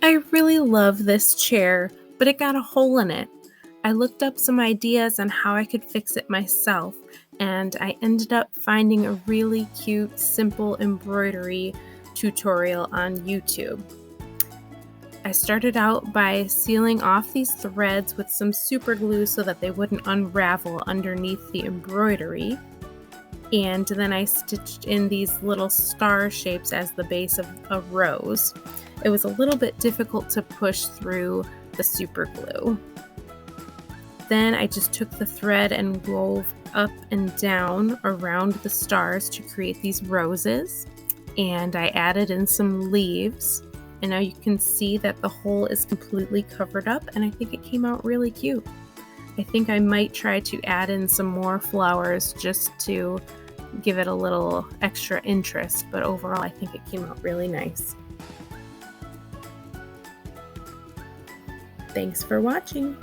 I really love this chair, but it got a hole in it. I looked up some ideas on how I could fix it myself, and I ended up finding a really cute, simple embroidery tutorial on YouTube. I started out by sealing off these threads with some super glue so that they wouldn't unravel underneath the embroidery. And then I stitched in these little star shapes as the base of a rose. It was a little bit difficult to push through the super glue. Then I just took the thread and wove up and down around the stars to create these roses. And I added in some leaves. And now you can see that the hole is completely covered up, and I think it came out really cute. I think I might try to add in some more flowers just to give it a little extra interest, but overall I think it came out really nice. Thanks for watching.